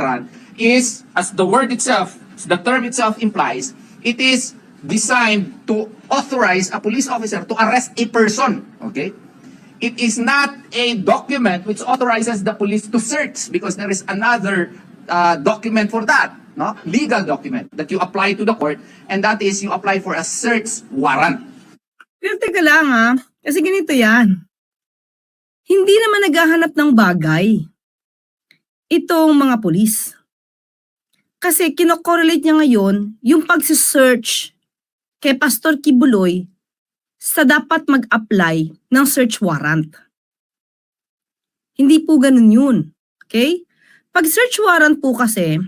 warrant is, as the word itself, the term itself implies, it is designed to authorize a police officer to arrest a person. Okay? It is not a document which authorizes the police to search, because there is another document for that, no? Legal document that you apply to the court, and that is you apply for a search warrant. Pero teka lang ha, kasi ganito yan. Hindi naman naghahanap ng bagay itong mga pulis. Kasi kinokorrelate niya ngayon yung pagsisearch kay Pastor Kibuloy sa dapat mag-apply ng search warrant. Hindi po ganun yun. Okay? Pag search warrant po kasi,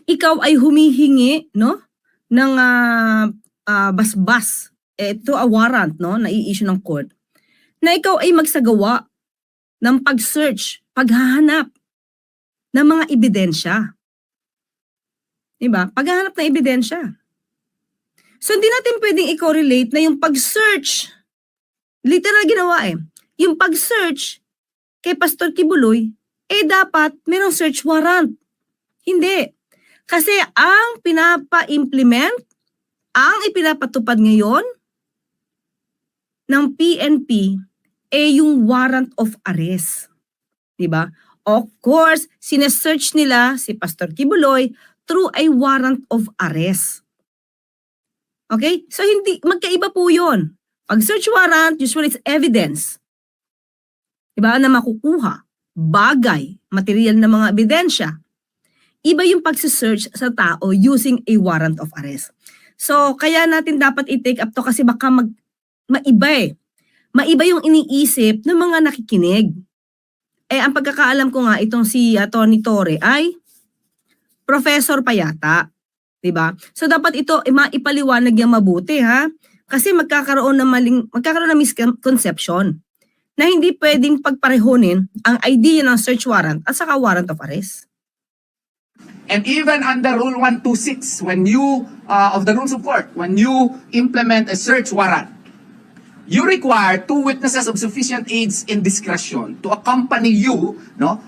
ikaw ay humihingi, no, ng basbas. Ito a warrant, no, na i-issue ng court, na ikaw ay magsagawa ng pag-search, paghahanap ng mga ebidensya. Diba? Paghahanap ng ebidensya. So, hindi natin pwedeng i-correlate na yung pag-search, literal ginawa yung pag-search kay Pastor Kibuloy, dapat merong search warrant. Hindi. Kasi ang pinapa-implement, ang ipinapatupad ngayon ng PNP yung warrant of arrest. Diba? Of course, sinesearch nila si Pastor Kibuloy through a warrant of arrest. Okay? So, hindi, magkaiba po yun. Pag search warrant, usually it's evidence. Diba? Na makukuha. Bagay, material na mga ebidensya. Iba yung pagsisearch sa tao using a warrant of arrest. So, kaya natin dapat i-take up to kasi baka maiba Maiba yung iniisip ng mga nakikinig. Ang pagkakaalam ko nga, itong si Tony Torre ay professor pa yata. Diba? So, dapat ito maipaliwanag yung mabuti, ha? Kasi magkakaroon ng misconception na hindi pwedeng pagparehonin ang idea ng search warrant at saka warrant of arrest. And even under Rule 126, when you, of the rules of court, when you implement a search warrant, you require two witnesses of sufficient age and discretion to accompany you, no,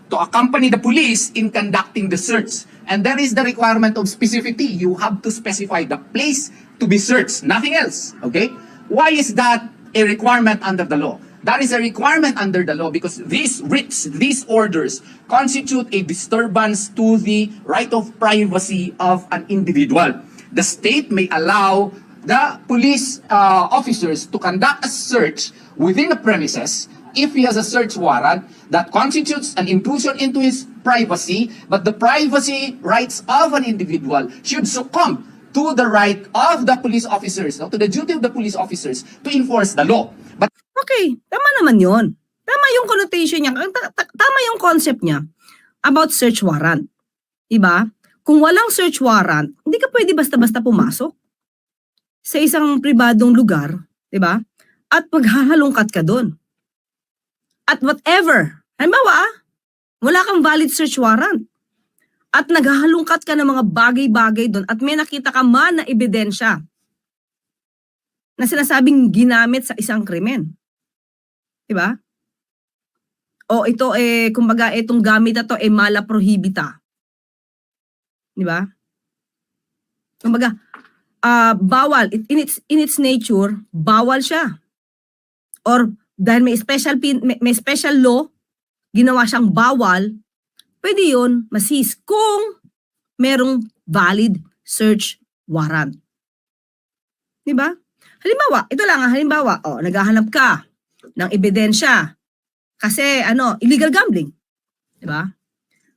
to accompany the police in conducting the search. And there is the requirement of specificity. You have to specify the place to be searched, nothing else. Okay? Why is that a requirement under the law? That is a requirement under the law because these writs, these orders, constitute a disturbance to the right of privacy of an individual. The state may allow the police officers to conduct a search within the premises if he has a search warrant that constitutes an intrusion into his privacy, but the privacy rights of an individual should succumb to the right of the police officers, to the duty of the police officers to enforce the law. But okay, tama naman yon. Tama yung connotation niya, tama yung concept niya about search warrant. Diba? Kung walang search warrant, hindi ka pwede basta-basta pumasok sa isang pribadong lugar, diba? At maghahalongkat ka doon. At whatever, halimbawa, wala kang valid search warrant. At naghahalongkat ka ng mga bagay-bagay doon at may nakita ka man na ebidensya na sinasabing ginamit sa isang krimen. Diba? O ito kumbaga itong gamit na to mala prohibita. Diba? Kumbaga, bawal. In its nature, bawal siya. Or dahil may special law, ginawa siyang bawal, pwede yun maseize kung merong valid search warrant. Diba? Halimbawa, ito lang halimbawa, naghahanap ka ng ebidensya kasi illegal gambling. Diba?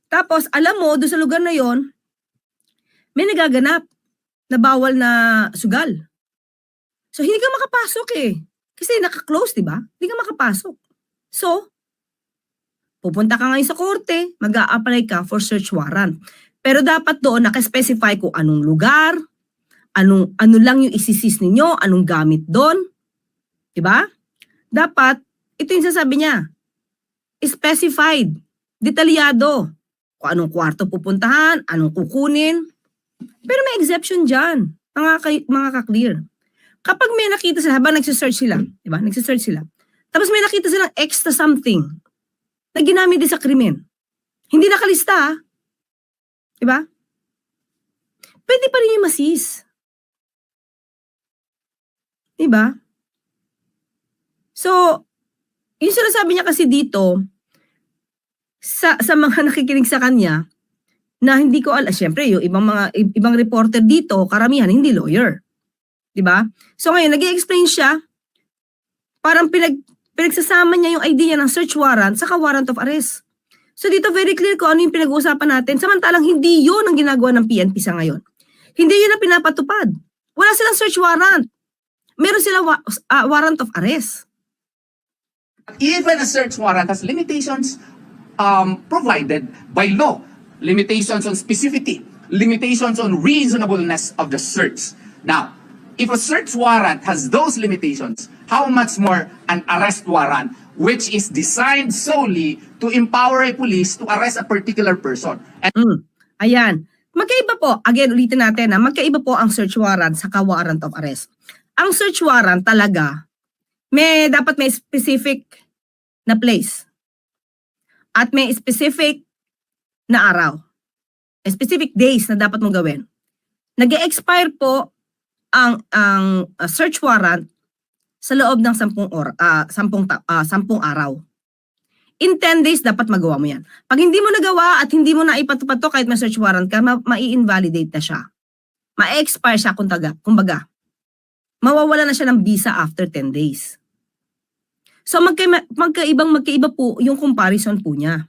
Tapos, alam mo, doon sa lugar na yon may nagaganap na bawal na sugal. So, hindi ka makapasok Kasi naka-close, diba? Hindi ka makapasok. So, pupunta ka ngayon sa korte, mag-a-apply ka for search warrant. Pero dapat doon naka-specify kung anong lugar, ano lang yung isisis ninyo, anong gamit doon. Diba? Dapat, ito yung sasabi niya, specified, detalyado, kung anong kwarto pupuntahan, anong kukunin. Pero may exception dyan, mga ka-clear. Kapag may nakita sila, habang nagsisearch sila, diba? Nagsisearch sila. Tapos may nakita silang extra something na ginamit din sa krimen. Hindi nakalista, ha? Diba? Pwede pa rin yung ma-seize. Diba? So, yung sinasabi niya kasi dito, sa mga nakikinig sa kanya, na hindi ko alam, syempre, yung ibang reporter dito, karamihan, hindi lawyer. Diba? So ngayon, nag-i-explain siya, parang pinagsasama niya yung idea ng search warrant saka warrant of arrest. So dito very clear ko ano yung pinag-uusapan natin, samantalang hindi yun ang ginagawa ng PNP sa ngayon. Hindi yun ang pinapatupad. Wala silang search warrant. Meron silang warrant of arrest. Even a search warrant has limitations provided by law. Limitations on specificity, limitations on reasonableness of the search. Now, if a search warrant has those limitations, how much more an arrest warrant, which is designed solely to empower a police to arrest a particular person. And Ayan. Magkaiba po, again, ulitin natin na magkaiba po ang search warrant sa warrant of arrest. Ang search warrant talaga, dapat may specific na place. At may specific na araw. Specific days na dapat mong gawin. Nag-e-expire po ang search warrant sa loob ng 10 araw. In 10 days, dapat magawa mo yan. Pag hindi mo nagawa at hindi mo na ipatupad to kahit may search warrant ka, ma-i-invalidate na siya. Ma-expire siya, kumbaga. Mawawala na siya ng visa after 10 days. So magkaiba po yung comparison po niya.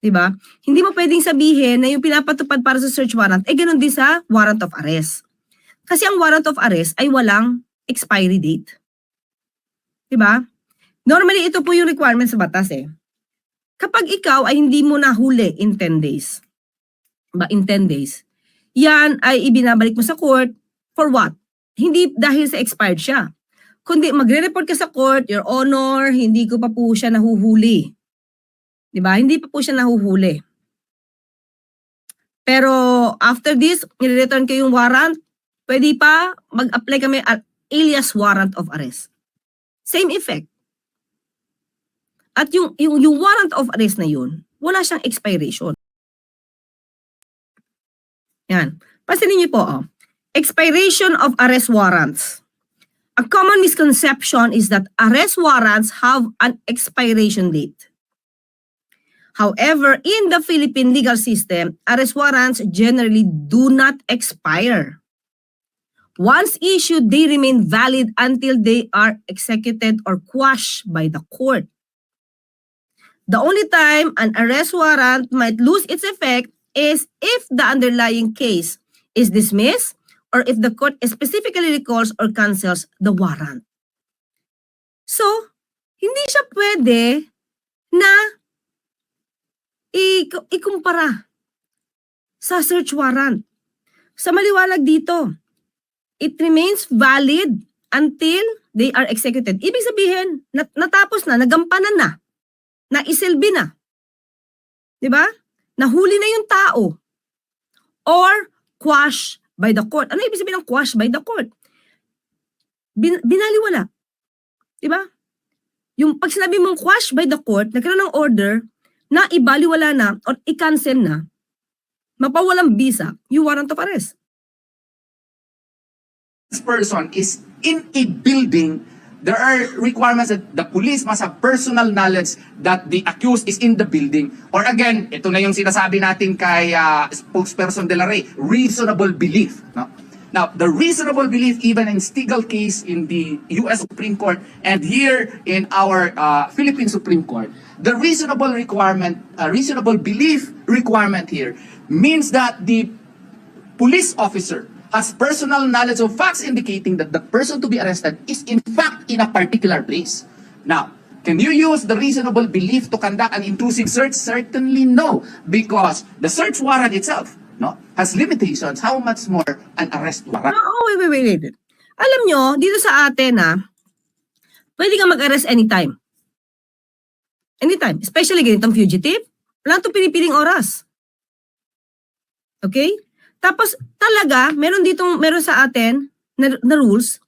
Diba? Hindi mo pwedeng sabihin na yung pinapatupad para sa search warrant, ganun din sa warrant of arrest. Kasi ang warrant of arrest ay walang expiry date. Diba? Normally, ito po yung requirement sa batas eh. Kapag ikaw ay hindi mo nahuli in 10 days, in 10 days, yan ay ibinabalik mo sa court for what? Hindi dahil sa expired siya. Kundi magre-report ka sa court, Your Honor, hindi ko pa po siya nahuhuli. Diba? Hindi pa po siya nahuhuli. Pero after this, nire-return ko yung warrant, pwede pa mag-apply kami at alias warrant of arrest. Same effect. At yung warrant of arrest na yun, wala siyang expiration. Yan. Pansinin niyo po, expiration of arrest warrants. A common misconception is that arrest warrants have an expiration date. However, in the Philippine legal system, arrest warrants generally do not expire. Once issued, they remain valid until they are executed or quashed by the court. The only time an arrest warrant might lose its effect is if the underlying case is dismissed or if the court specifically recalls or cancels the warrant. So, hindi siya pwede na ikumpara sa search warrant. Sa maliwalag dito, it remains valid until they are executed. Ibig sabihin, natapos na, nagampanan na, naisilbi na. Diba? Nahuli na yung tao. Or quashed by the court. Ano ibig sabihin ng quashed by the court? Binaliwala. Diba? Yung pag sinabi mong quashed by the court, nagkaroon ng order na ibaliwala na or i-cancel na, mapawalang visa, yung warrant of arrest. this person is in a building, there are requirements that the police must have personal knowledge that the accused is in the building. Or again, ito na yung sinasabi natin kay spokesperson De La Rey, reasonable belief. No? Now, the reasonable belief, even in Stigall case in the U.S. Supreme Court and here in our Philippine Supreme Court, the reasonable belief requirement here means that the police officer has personal knowledge of facts indicating that the person to be arrested is in fact in a particular place. Now, can you use the reasonable belief to conduct an intrusive search? Certainly no, because the search warrant itself has limitations. How much more an arrest warrant? Wait. Alam nyo, dito sa atin pwede kang mag-arrest anytime. Anytime. Especially ganitong fugitive. Wala itong pinipiling oras. Okay? Tapos talaga, meron sa atin na rules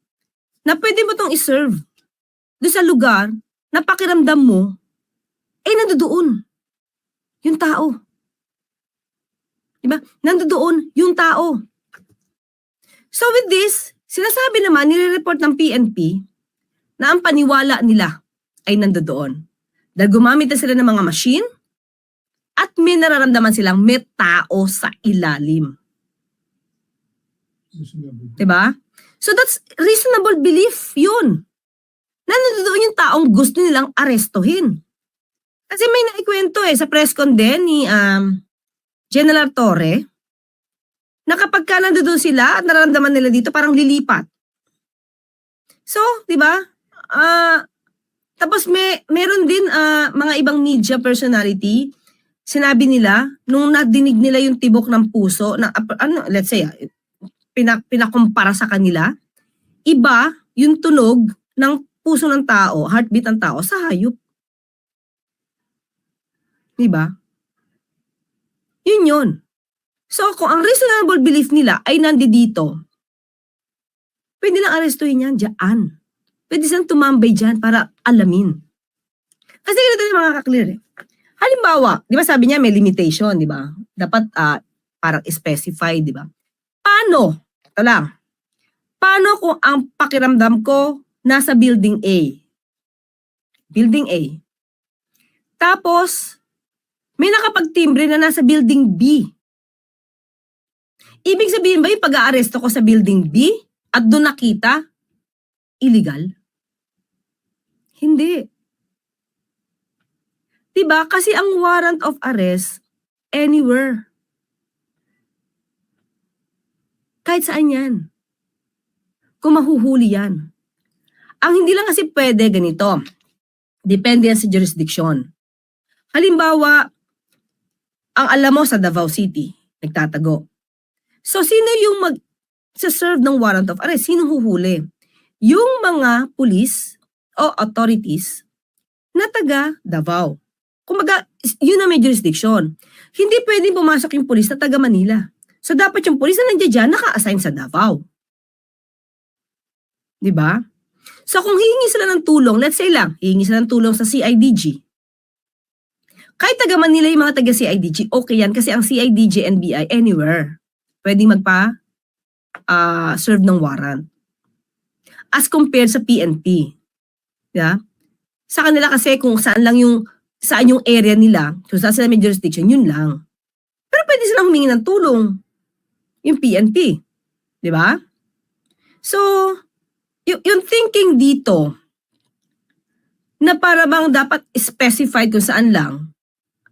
na pwede mo itong iserve doon sa lugar na pakiramdam mo, nandoon yung tao. ba? Nandoon yung tao. So with this, sinasabi naman, nire-report ng PNP na ang paniwala nila ay nandoon. Dahil gumamit na sila ng mga machine at may nararamdaman silang may tao sa ilalim. Diba? So that's reasonable belief yun. Na nandoon yung taong gusto nilang arestuhin. Kasi may naikwento sa press con din ni General Torre na kapag ka nandoon sila at nararamdaman nila dito, parang lilipat. So, di ba? Tapos meron din mga ibang media personality, sinabi nila, nung nadinig nila yung tibok ng puso, na, let's say, pinakumpara sa kanila, iba yung tunog ng puso ng tao, heartbeat ng tao sa hayop. Di ba? Yun yun. So, kung ang reasonable belief nila ay nandito, pwede lang arestuhin yan dyan. Pwede silang tumambay dyan para alamin. Kasi ganito yung mga kaklear Halimbawa, di ba sabi niya may limitation, di ba? Dapat parang specify, di ba? Paano? Ito lang. Paano kung ang pakiramdam ko nasa building A? Building A. Tapos, may nakapagtimbre na nasa building B. Ibig sabihin ba yung pag-aaresto ko sa building B at doon nakita, illegal? Hindi. Diba? Kasi ang warrant of arrest, anywhere. Kahit saan yan. Kung mahuhuli yan. Ang hindi lang kasi pwede ganito. Depende yan sa jurisdiction. Halimbawa, ang alam mo sa Davao City, nagtatago. So, sino yung mag-serve ng warrant of arrest? Sino huhuli? Yung mga police o authorities na taga Davao. Kumaga, yun na may jurisdiction. Hindi pwedeng pumasok yung police na taga Manila. So, dapat yung police na nandiyan dyan, naka-assign sa Davao. Diba? So, kung hihingi sila ng tulong, let's say lang, hihingi sila ng tulong sa CIDG. Kahit taga Manila yung mga taga CIDG, okay yan kasi ang CIDG and BI anywhere. Pwedeng serve ng warrant. As compared sa PNP. Yeah? Sa kanila kasi kung saan yung area nila, kung saan sila may jurisdiction, yun lang. Pero pwede silang humingi ng tulong. Yung PNP. Di ba? So, yung thinking dito, na para bang dapat specified kung saan lang,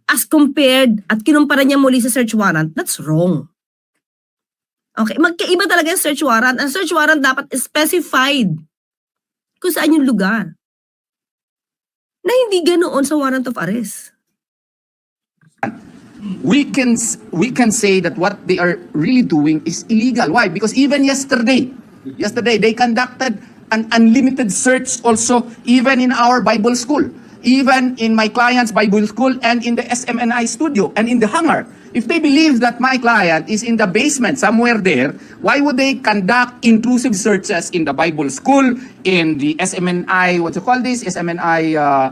as compared at kinumpara niya muli sa search warrant, that's wrong. Okay, magkaiba talaga yung search warrant. Ang search warrant dapat specified kung saan yung lugar. Na hindi ganoon sa warrant of arrest. We can say that what they are really doing is illegal. Why? Because even yesterday they conducted an unlimited search also even in our Bible school, even in my client's Bible school and in the SMNI studio and in the hangar. If they believe that my client is in the basement somewhere there, why would they conduct intrusive searches in the Bible school, in the SMNI, SMNI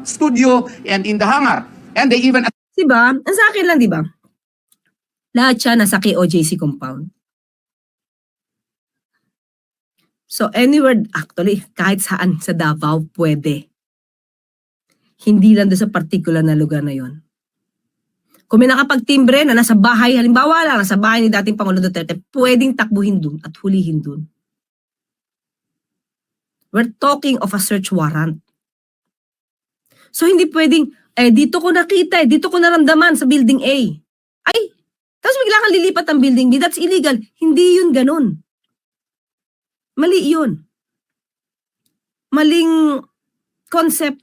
studio, and in the hangar? And they even... Diba? Ang sa akin lang, diba? Lahat siya nasa KOJC compound. So anywhere, actually, kahit saan sa Davao, pwede. Hindi lang doon sa particular na lugar na yon. Kung may nakapagtimbre na nasa bahay, halimbawa lang, nasa bahay ni dating Pangulo Duterte, pwedeng takbuhin dun at hulihin dun. We're talking of a search warrant. So hindi pwedeng, dito ko nakita, dito ko naramdaman sa building A. Ay, tapos bigla kang lilipat ng building B, that's illegal. Hindi yun ganun. Mali yun. Maling concept